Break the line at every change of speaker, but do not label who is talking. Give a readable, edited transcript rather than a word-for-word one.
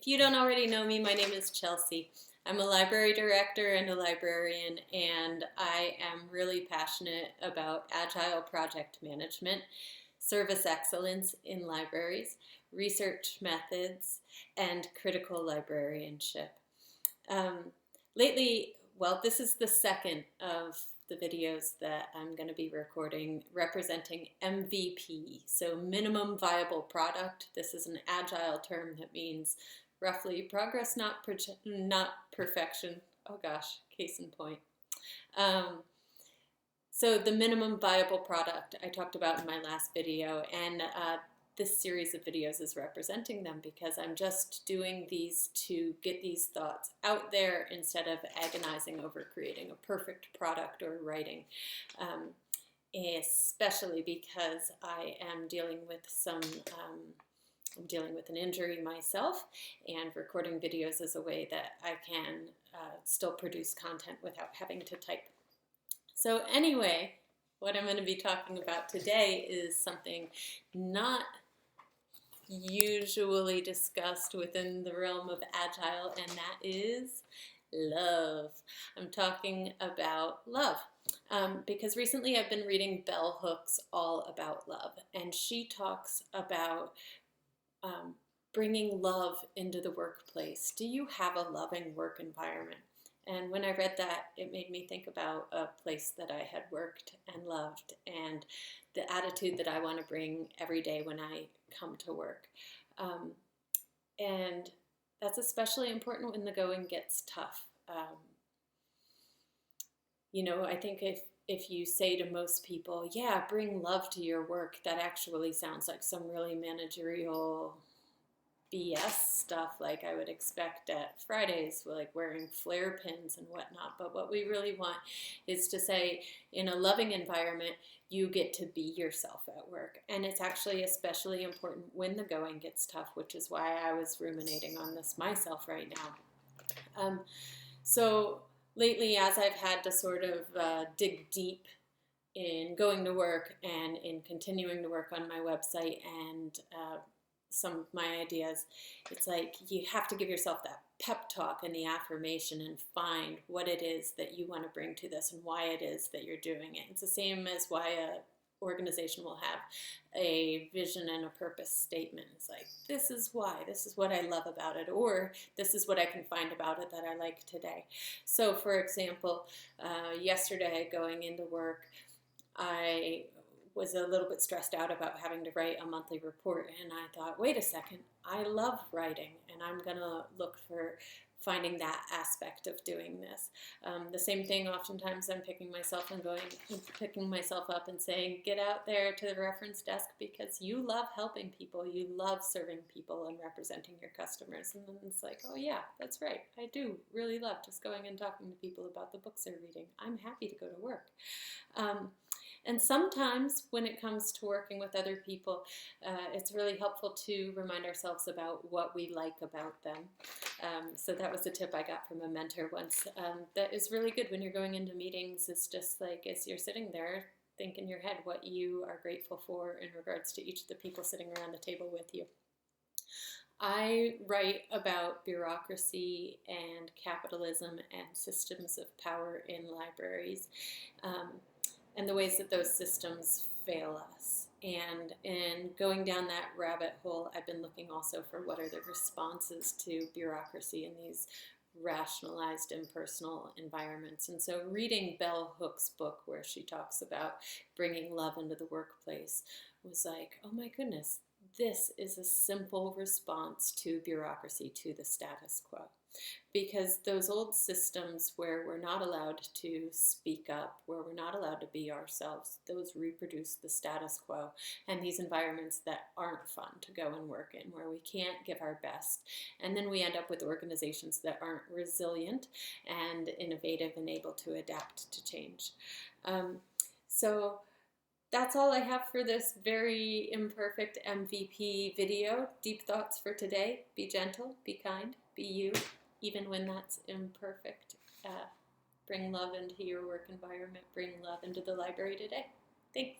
If you don't already know me, my name is Chelsea. I'm a library director and a librarian, and I am really passionate about agile project management, service excellence in libraries, research methods, and critical librarianship. Lately, well, this is the second of the videos that I'm going to be recording representing MVP, so minimum viable product. This is an agile term that means roughly progress, not perfection. Oh gosh, case in point. So the minimum viable product I talked about in my last video, and this series of videos is representing them because I'm just doing these to get these thoughts out there instead of agonizing over creating a perfect product or writing. Especially because I am dealing with I'm dealing with an injury myself, and recording videos is a way that I can still produce content without having to type. So anyway, what I'm going to be talking about today is something not usually discussed within the realm of agile, and that is love. I'm talking about love because recently I've been reading Bell Hooks All About Love, and she talks about bringing love into the workplace. Do you have a loving work environment? And when I read that, it made me think about a place that I had worked and loved and the attitude that I want to bring every day when I come to work. And that's especially important when the going gets tough. I think if you say to most people, yeah, bring love to your work, that actually sounds like some really managerial BS stuff like I would expect at Fridays, like wearing flare pins and whatnot. But what we really want is to say, in a loving environment, you get to be yourself at work. And it's actually especially important when the going gets tough, which is why I was ruminating on this myself right now. So lately, as I've had to sort of dig deep in going to work and in continuing to work on my website and some of my ideas, it's like you have to give yourself that pep talk and the affirmation and find what it is that you want to bring to this and why it is that you're doing it. It's the same as why an organization will have a vision and a purpose statement. It's like, this is why, this is what I love about it, or this is what I can find about it that I like today. So for example, yesterday going into work, I was a little bit stressed out about having to write a monthly report, and I thought, wait a second, I love writing, and I'm gonna look for finding that aspect of doing this. The same thing, oftentimes I'm picking myself up and saying, get out there to the reference desk because you love helping people, you love serving people and representing your customers. And then it's like, oh yeah, that's right, I do really love just going and talking to people about the books they're reading. I'm happy to go to work. And sometimes when it comes to working with other people, it's really helpful to remind ourselves about what we like about them. So that was a tip I got from a mentor once. That is really good when you're going into meetings. It's just like as you're sitting there, think in your head what you are grateful for in regards to each of the people sitting around the table with you. I write about bureaucracy and capitalism and systems of power in libraries. And the ways that those systems fail us. And in going down that rabbit hole, I've been looking also for what are the responses to bureaucracy in these rationalized impersonal environments. And so reading Bell Hooks' book where she talks about bringing love into the workplace was like, oh my goodness, this is a simple response to bureaucracy, to the status quo. Because those old systems where we're not allowed to speak up, where we're not allowed to be ourselves, those reproduce the status quo and these environments that aren't fun to go and work in, where we can't give our best. And then we end up with organizations that aren't resilient and innovative and able to adapt to change. So that's all I have for this very imperfect MVP video. Deep thoughts for today. Be gentle, be kind, be you, even when that's imperfect. Bring love into your work environment. Bring love into the library today. Thanks.